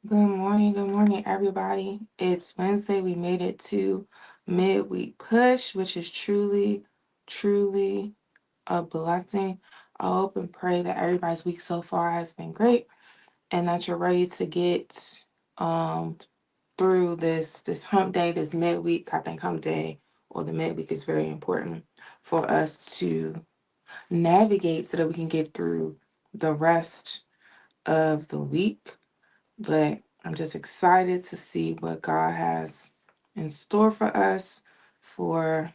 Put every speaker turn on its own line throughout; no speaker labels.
Good morning, everybody. It's Wednesday. We made it to midweek push, which is truly a blessing. I hope and pray that everybody's week so far has been great and that you're ready to get um through this hump day, this midweek. I think hump day or the midweek is very important for us to navigate so that we can get through the rest of the week. But I'm just excited to see what God has in store for us for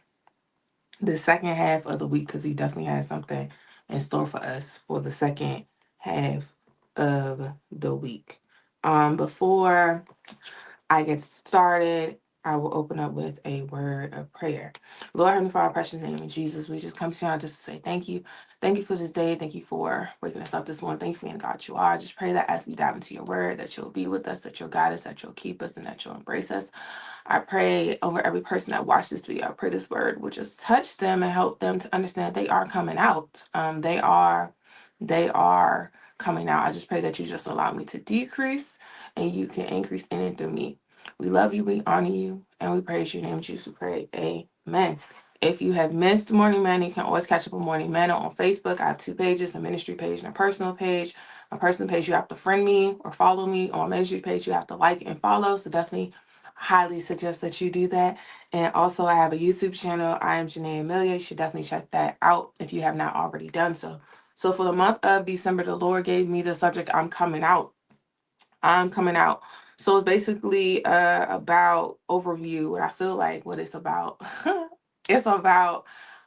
the second half of the week because He definitely has something in store for us for the second half of the week. Before I get started, I will open up with a word of prayer. Lord, Heavenly Father, precious name of Jesus, we just come to you just to say thank you. Thank you for this day. Thank you for waking us up this morning. Thank you for being God you are. I just pray that as we dive into your word, that you'll be with us, that you'll guide us, that you'll keep us, and that you'll embrace us. I pray over every person that watched this video. I pray this word will just touch them and help them to understand that they are coming out. They are coming out. I just pray that you just allow me to decrease and you can increase in and through me. We love you, we honor you, and we praise your name, Jesus. We pray. Amen. If you have missed Morning Manna, you can always catch up on Morning Manna on Facebook. I have two pages, a ministry page and a personal page. My personal page, you have to friend me or follow me. On my ministry page, you have to like and follow. So definitely highly suggest that you do that. And also, I have a YouTube channel. I am JaNea Hailey. You should definitely check that out if you have not already done so. So for the month of December, the Lord gave me the subject, I'm coming out. I'm coming out. So it's basically about overview. What I feel like what it's about. It's about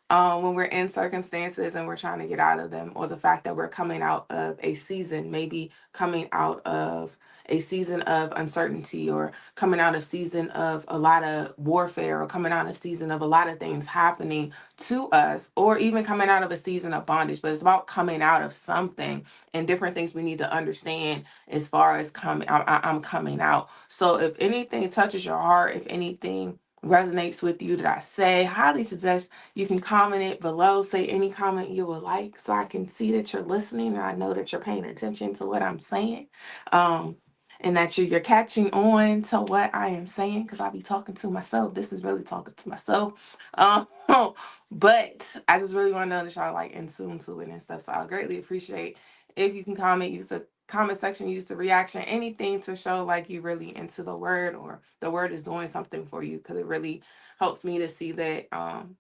when we're in circumstances and we're trying to get out of them, or the fact that we're coming out of a season, maybe coming out of a season of uncertainty, or coming out of season of a lot of warfare, or coming out of a season of a lot of things happening to us, or even coming out of a season of bondage. But it's about coming out of something and different things we need to understand as far as coming. I'm coming out. So if anything touches your heart, if anything resonates with you that I say, highly suggest you can comment it below. Say any comment you would like so I can see that you're listening and I know that you're paying attention to what I'm saying. Um, and that you're catching on to what I am saying, because I'll be talking to myself. This is really talking to myself. But I just really want to know that y'all like in tune to it and stuff. So I greatly appreciate if you can comment, use the comment section, use the reaction, anything to show like you really into the word or the word is doing something for you, because it really helps me to see that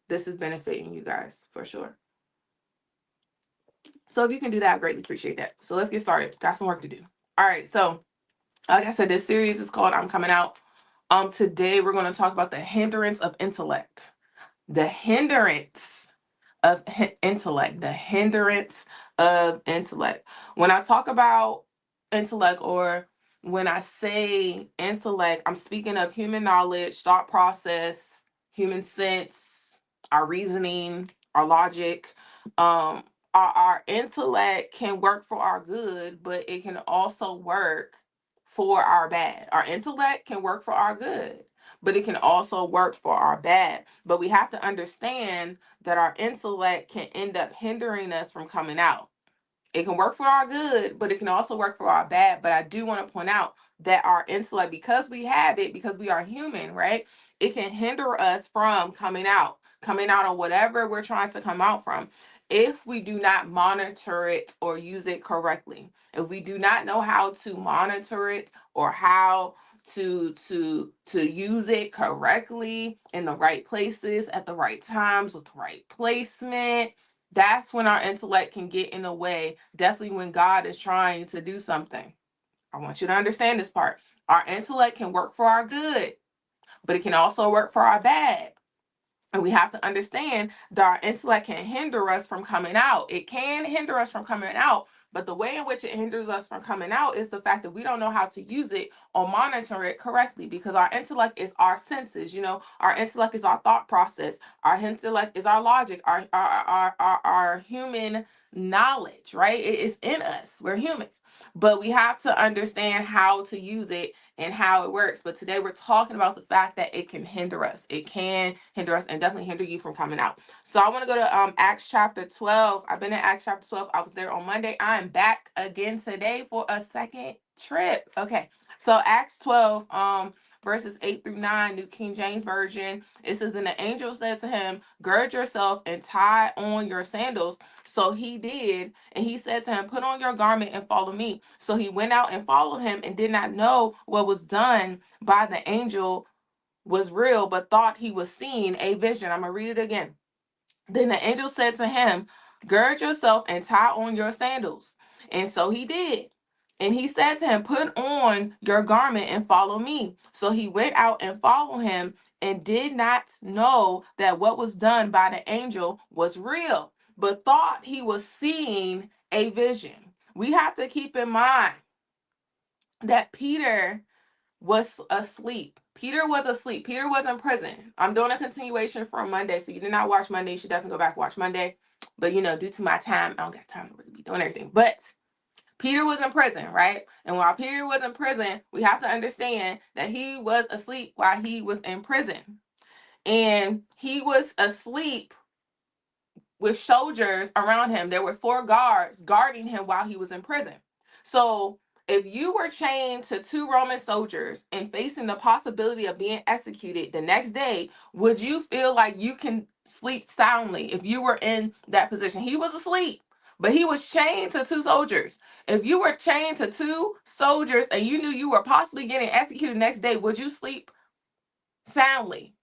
this is benefiting you guys for sure. So if you can do that, I greatly appreciate that. So let's get started. Got some work to do. All right. So like I said, this series is called I'm Coming Out. Today we're going to talk about the hindrance of intellect. The hindrance of intellect. The hindrance of intellect. When I talk about intellect, or when I say intellect, I'm speaking of human knowledge, thought process, human sense, our reasoning, our logic. Our intellect can work for our good, but it can also work for our bad. Our intellect can work for our good, but it can also work for our bad. But we have to understand that our intellect can end up hindering us from coming out. It can work for our good, but it can also work for our bad. But I do want to point out that our intellect, because we have it, because we are human, right? It can hinder us from coming out of whatever we're trying to come out from, if we do not monitor it or use it correctly. If we do not know how to monitor it, or how to use it correctly in the right places at the right times with the right placement, that's when our intellect can get in the way. Definitely when God is trying to do something. I want you to understand this part. Our intellect can work for our good, but it can also work for our bad. And we have to understand that our intellect can hinder us from coming out. It can hinder us from coming out, but the way in which it hinders us from coming out is the fact that we don't know how to use it or monitor it correctly, because our intellect is our senses. Our intellect is our thought process. Our intellect is our logic, our human knowledge, right? It is in us. We're human. but we have to understand how to use it and how it works. But today we're talking about the fact that it can hinder us. It can hinder us and definitely hinder you from coming out. So I want to go to Acts chapter 12. I've been in Acts chapter 12. I was there on Monday. I am back again today for a second trip. Okay. So Acts 12, verses 8 through 9, New King James Version. It says, and the angel said to him, gird yourself and tie on your sandals. So he did, and he said to him, put on your garment and follow me. So he went out and followed him and did not know what was done by the angel was real, but thought he was seeing a vision. I'm going to read it again. Then the angel said to him, gird yourself and tie on your sandals. And so he did. And he said to him, put on your garment and follow me. So he went out and followed him and did not know that what was done by the angel was real, but thought he was seeing a vision. We have to keep in mind that Peter was asleep. Peter was asleep. Peter was in prison. I'm doing a continuation from Monday. So you did not watch Monday. You should definitely go back and watch Monday. But due to my time, I don't got time to really be doing everything. But Peter was in prison, right? And while Peter was in prison, we have to understand that he was asleep while he was in prison. And he was asleep with soldiers around him. There were 4 guards guarding him while he was in prison. So if you were chained to 2 Roman soldiers and facing the possibility of being executed the next day, would you feel like you can sleep soundly if you were in that position? He was asleep, but he was chained to 2 soldiers. If you were chained to 2 soldiers and you knew you were possibly getting executed the next day, would you sleep soundly?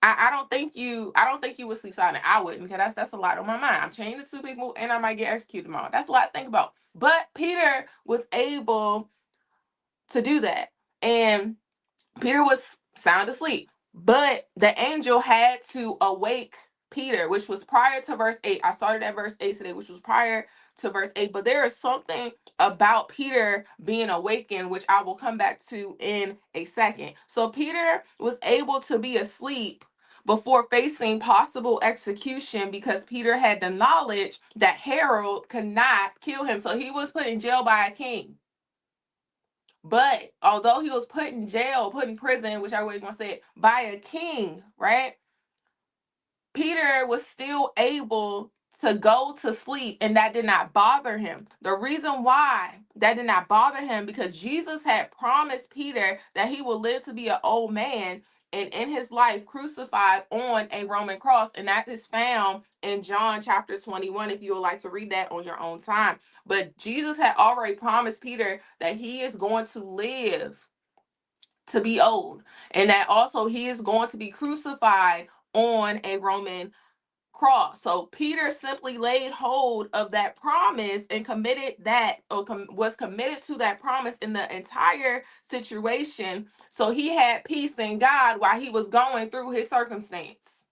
I don't think you would sleep silent. I wouldn't, because that's a lot on my mind. I'm chained to 2 people and I might get executed tomorrow. That's a lot to think about. But Peter was able to do that. And Peter was sound asleep. But the angel had to awake Peter, which was prior to verse 8. I started at verse 8 today, which was prior to verse 8. But there is something about Peter being awakened, which I will come back to in a second. So Peter was able to be asleep before facing possible execution because Peter had the knowledge that Herod could not kill him. So he was put in jail by a king. But although he was put in jail, put in prison, which I always want to say, by a king, right? Peter was still able to go to sleep, and that did not bother him. The reason why that did not bother him, because Jesus had promised Peter that he will live to be an old man and in his life crucified on a Roman cross. And that is found in John chapter 21, if you would like to read that on your own time. But Jesus had already promised Peter that he is going to live to be old, and that also he is going to be crucified on a Roman cross. So Peter simply laid hold of that promise and committed that, or was committed to that promise in the entire situation. So he had peace in God while he was going through his circumstance.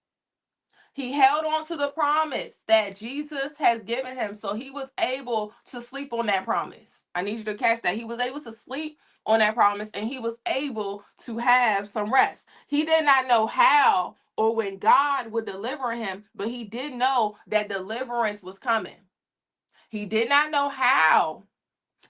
He held on to the promise that Jesus has given him, so he was able to sleep on that promise. I need you to catch that. He was able to sleep on that promise, and he was able to have some rest. He did not know how or when God would deliver him, but he did know that deliverance was coming. He did not know how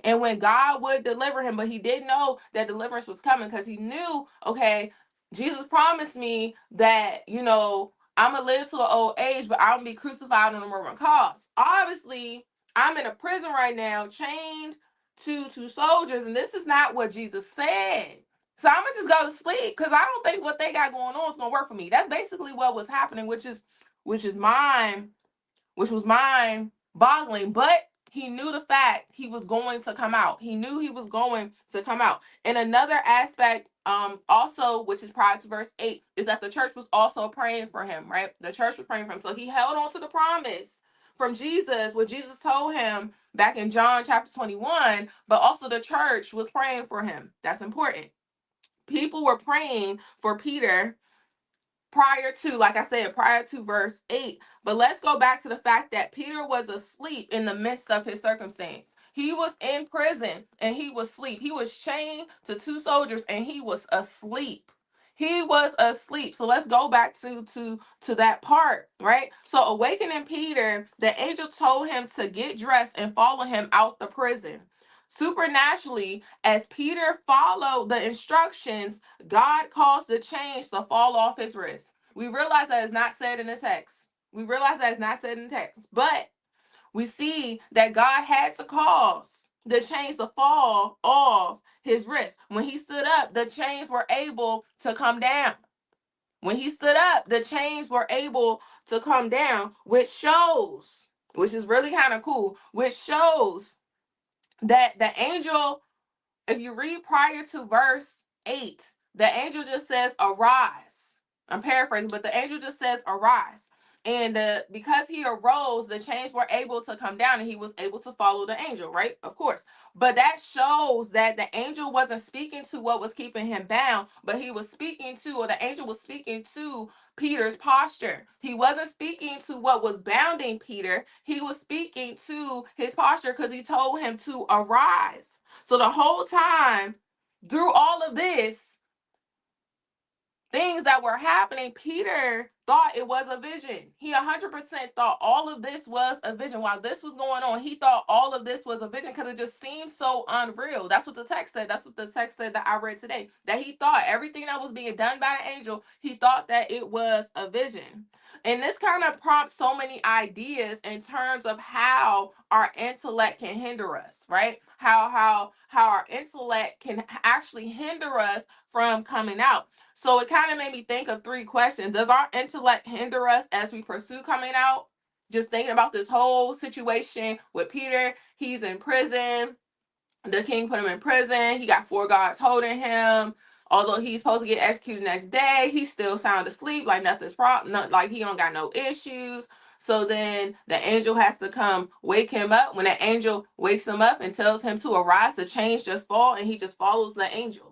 and when God would deliver him, but he did know that deliverance was coming, because he knew, okay, Jesus promised me that, I'm going to live to an old age, but I'm going to be crucified on a Roman cross. Obviously, I'm in a prison right now, chained to 2 soldiers, and this is not what Jesus said. So I'm going to just go to sleep, because I don't think what they got going on is going to work for me. That's basically what was happening, which was mind boggling. But he knew the fact he was going to come out. He knew he was going to come out. And another aspect, also, which is prior to verse 8, is that the church was also praying for him, right? The church was praying for him. So he held on to the promise from Jesus, what Jesus told him back in John chapter 21, but also the church was praying for him. That's important. People were praying for Peter prior to verse 8. But let's go back to the fact that Peter was asleep in the midst of his circumstance. He was in prison and he was asleep. He was chained to 2 soldiers and he was asleep. He was asleep. So let's go back to that part, right? So awakening Peter, the angel told him to get dressed and follow him out the prison. Supernaturally, as Peter followed the instructions, God caused the chains to fall off his wrist. We realize that it's not said in the text. We realize that it's not said in the text. But we see that God had to cause the chains to fall off his wrist. When he stood up, the chains were able to come down. When he stood up, the chains were able to come down, which shows, which is really kind of cool, which shows that the angel, if you read prior to verse 8, the angel just says, arise. I'm paraphrasing, but the angel just says, arise. And because he arose, the chains were able to come down and he was able to follow the angel, right? Of course. But that shows that the angel wasn't speaking to what was keeping him bound, but he was speaking to, or the angel was speaking to Peter's posture. He wasn't speaking to what was bounding Peter. He was speaking to his posture because he told him to arise. So the whole time, through all of this, things that were happening, Peter thought it was a vision. He 100% thought all of this was a vision. While this was going on, he thought all of this was a vision because it just seemed so unreal. That's what the text said. That's what the text said that I read today. That he thought everything that was being done by the angel, he thought that it was a vision. And this kind of prompts so many ideas in terms of how our intellect can hinder us, right? How our intellect can actually hinder us from coming out. So it kind of made me think of three questions. Does our intellect hinder us as we pursue coming out? Just thinking about this whole situation with Peter. He's in prison. The king put him in prison. He got 4 guards holding him. Although he's supposed to get executed next day, he's still sound asleep, like nothing's like he don't got no issues. So then the angel has to come wake him up. When the angel wakes him up and tells him to arise, the chains just fall, and he just follows the angel.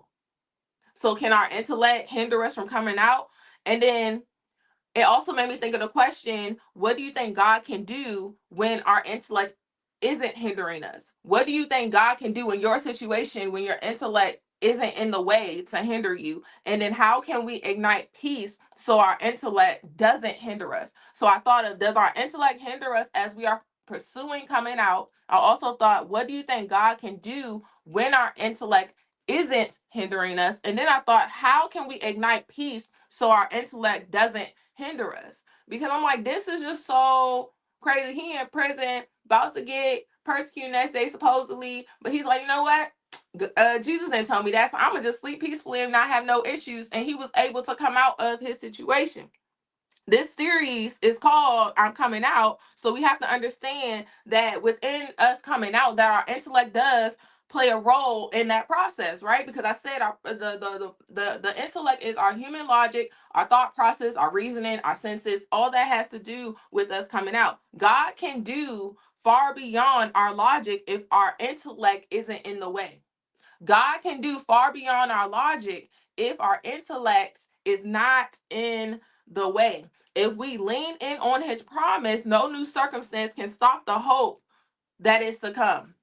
So can our intellect hinder us from coming out? And then it also made me think of the question, what do you think God can do when our intellect isn't hindering us? What do you think God can do in your situation when your intellect isn't in the way to hinder you? And then how can we ignite peace so our intellect doesn't hinder us? So I thought of, does our intellect hinder us as we are pursuing coming out? I also thought, what do you think God can do when our intellect isn't hindering us? And then I thought, how can we ignite peace so our intellect doesn't hinder us? Because I'm like, this is just so crazy. He in prison, about to get persecuted next day, supposedly. But he's like, you know what? Jesus didn't tell me that, so I'm gonna just sleep peacefully and not have no issues. And he was able to come out of his situation. This series is called I'm Coming Out. So we have to understand that within us coming out, that our intellect does play a role in that process, right? Because I said the intellect is our human logic, our thought process, our reasoning, our senses, all that has to do with us coming out. God can do far beyond our logic if our intellect isn't in the way. God can do far beyond our logic if our intellect is not in the way. If we lean in on his promise, no new circumstance can stop the hope that is to come.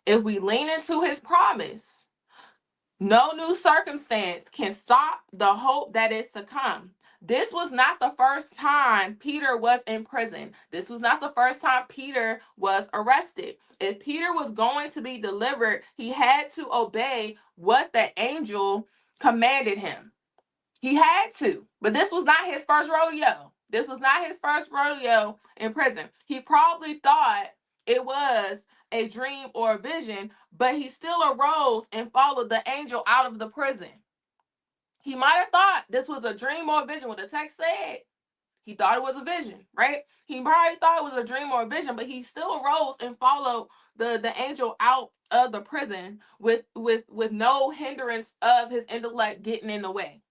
If we lean into his promise, no new circumstance can stop the hope that is to come. This was not the first time Peter was in prison. This was not the first time Peter was arrested. If Peter was going to be delivered, he had to obey what the angel commanded him. He had to. But this was not his first rodeo. This was not his first rodeo in prison. He probably thought it was a dream or a vision, but he still arose and followed the angel out of the prison. He might have thought this was a dream or a vision. What the text said, he thought it was a vision, right? He probably thought it was a dream or a vision, but he still arose and followed the angel out of the prison with no hindrance of his intellect getting in the way.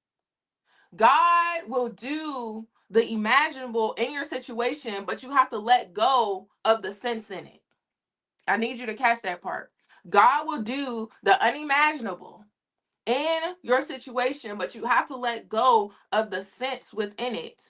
God will do the imaginable in your situation, but you have to let go of the sense in it. I need you to catch that part. God will do the unimaginable in your situation, but you have to let go of the sense within it.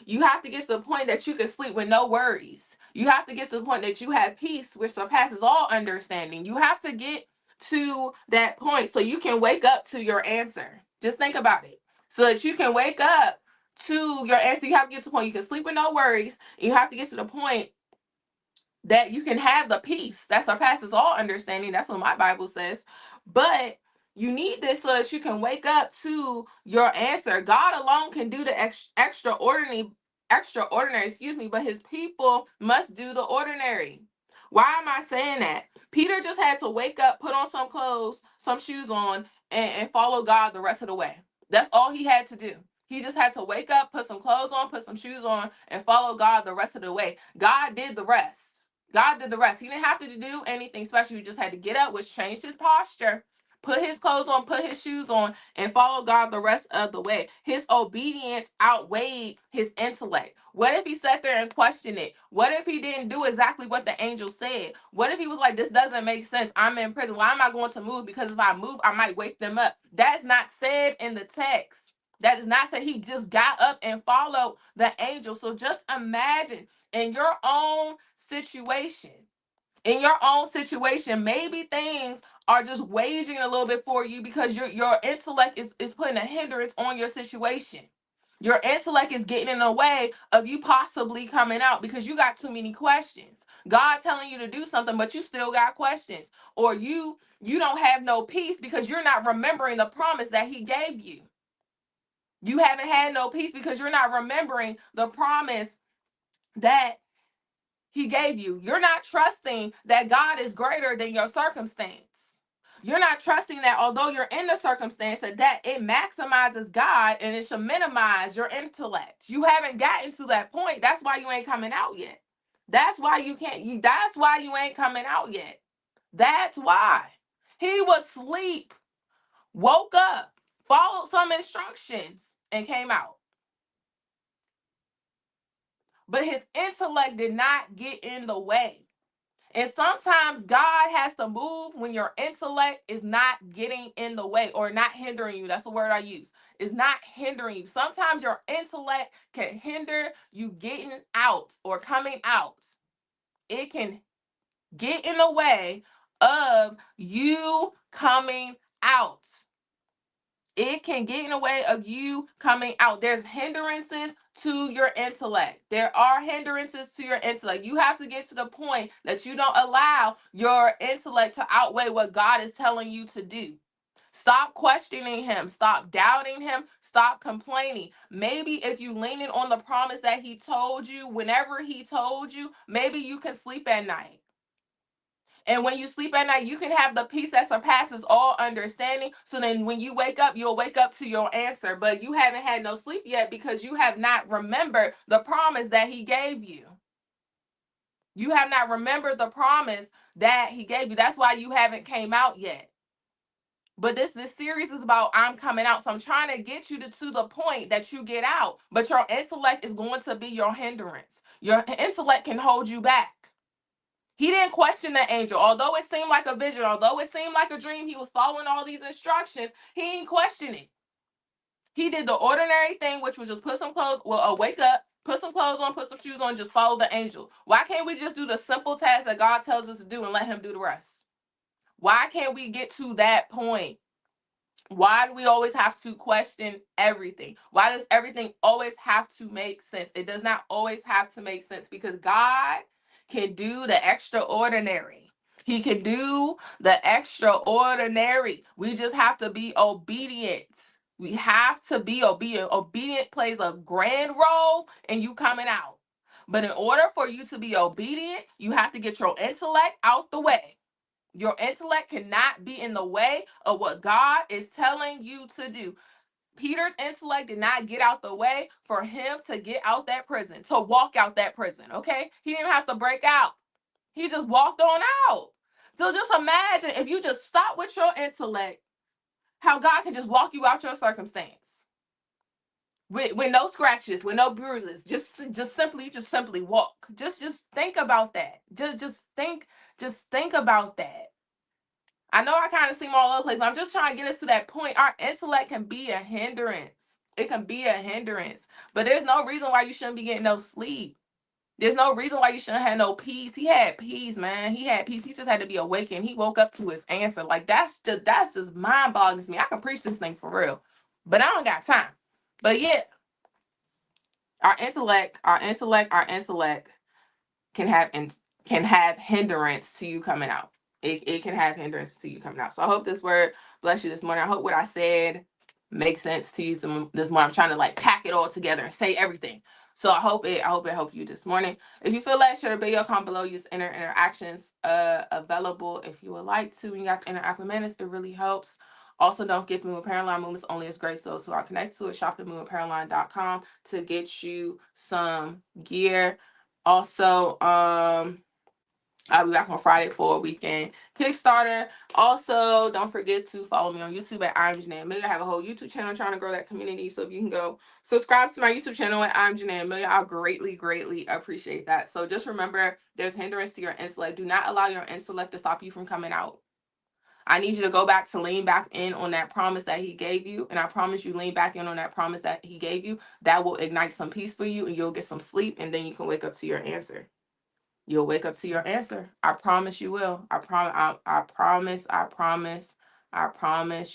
You have to get to the point that you can sleep with no worries. You have to get to the point that you have peace which surpasses all understanding. You have to get to that point so you can wake up to your answer. Just think about it. So that you can wake up to your answer, you have to get to the point you can sleep with no worries. You have to get to the point that you can have the peace that surpasses all understanding. That's what my Bible says. But you need this so that you can wake up to your answer. God alone can do the extraordinary, but his people must do the ordinary. Why am I saying that? Peter just had to wake up, put on some clothes, some shoes on, and follow God the rest of the way. That's all he had to do. He just had to wake up, put some clothes on, put some shoes on, and follow God the rest of the way. God did the rest. God did the rest. He didn't have to do anything special. He just had to get up, which changed his posture, put his clothes on, put his shoes on, and follow God the rest of the way. His obedience outweighed his intellect. What if he sat there and questioned it? What if he didn't do exactly what the angel said? What if he was like, this doesn't make sense. I'm in prison. Why am I going to move? Because if I move, I might wake them up. That's not said in the text. That is not said. He just got up and followed the angel. So just imagine in your own situation, maybe things are just waging a little bit for you because your intellect is putting a hindrance on your situation. Your intellect is getting in the way of you possibly coming out because you got too many questions. God telling you to do something, but you still got questions. Or you don't have no peace because you're not remembering the promise that he gave you. You haven't had no peace because you're not remembering the promise that he gave you. You're not trusting that God is greater than your circumstance. You're not trusting that although you're in the circumstance, that it maximizes God and it should minimize your intellect. You haven't gotten to that point. That's why you ain't coming out yet. That's why you can't. That's why you ain't coming out yet. That's why. He was asleep, woke up, followed some instructions, and came out. But his intellect did not get in the way. And sometimes God has to move when your intellect is not getting in the way or not hindering you. That's the word I use. It's not hindering you. Sometimes your intellect can hinder you getting out or coming out. It can get in the way of you coming out. It can get in the way of you coming out. There's hindrances to your intellect. There are hindrances to your intellect. You have to get to the point that you don't allow your intellect to outweigh what God is telling you to do. Stop questioning him. Stop doubting him. Stop complaining. Maybe if you leaning on the promise that he told you, whenever he told you, maybe you can sleep at night. And when you sleep at night, you can have the peace that surpasses all understanding. So then when you wake up, you'll wake up to your answer. But you haven't had no sleep yet because you have not remembered the promise that he gave you. You have not remembered the promise that he gave you. That's why you haven't came out yet. But this series is about I'm coming out. So I'm trying to get you to the point that you get out. But your intellect is going to be your hindrance. Your intellect can hold you back. He didn't question the angel. Although it seemed like a vision, although it seemed like a dream, he was following all these instructions. He didn't question it. He did the ordinary thing, which was just put some clothes, wake up, put some clothes on, put some shoes on, just follow the angel. Why can't we just do the simple task that God tells us to do and let him do the rest? Why can't we get to that point? Why do we always have to question everything? Why does everything always have to make sense? It does not always have to make sense because God can do the extraordinary. He can do the extraordinary. We just have to be obedient. We have to be obedient. Obedient plays a grand role in you coming out. But in order for you to be obedient, you have to get your intellect out the way. Your intellect cannot be in the way of what God is telling you to do. Peter's intellect did not get out the way for him to get out that prison, to walk out that prison, okay? He didn't have to break out. He just walked on out. So just imagine if you just stop with your intellect, how God can just walk you out your circumstance. With no scratches, with no bruises. Just simply walk. Just think about that. Just think about that. I know I kind of seem all over the place, but I'm just trying to get us to that point. Our intellect can be a hindrance. It can be a hindrance. But there's no reason why you shouldn't be getting no sleep. There's no reason why you shouldn't have no peace. He had peace, man. He had peace. He just had to be awakened. He woke up to his answer. Like that's just mind-boggling to me. I can preach this thing for real. But I don't got time. But yeah, our intellect can have can have hindrance to you coming out. It can have hindrance to you coming out. So I hope this word bless you this morning. I hope what I said makes sense to you this morning. I'm trying to like pack it all together and say everything. So I hope it helped you this morning. If you feel like, share the video, comment below. Use interactions available if you would like to. When you guys interact with Manna, it really helps. Also, don't forget the Move Apparel line. Movements only as great. So those who are connected to it, shop at moveapparelline.com to get you some gear. Also, I'll be back on Friday for a weekend Kickstarter. Also, don't forget to follow me on YouTube at I'm JaNea Hailey. I have a whole YouTube channel trying to grow that community. So if you can go subscribe to my YouTube channel at I'm JaNea Hailey, I'll greatly appreciate that. So just remember, there's hindrance to your intellect. Do not allow your intellect to stop you from coming out. I need you to go back to lean back in on that promise that he gave you. And I promise you, lean back in on that promise that he gave you. That will ignite some peace for you and you'll get some sleep. And then you can wake up to your answer. You'll wake up to your answer. I promise you will. I promise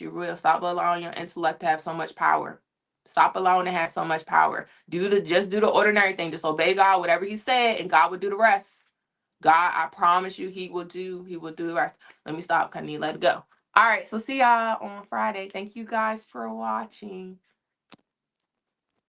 you will. Stop allowing your intellect to have so much power. Stop allowing it to have so much power. Just do the ordinary thing. Just obey God, whatever he said, and God will do the rest. God, I promise you, he will do the rest. Let me stop, Kanye. Let it go. All right, so see y'all on Friday. Thank you guys for watching.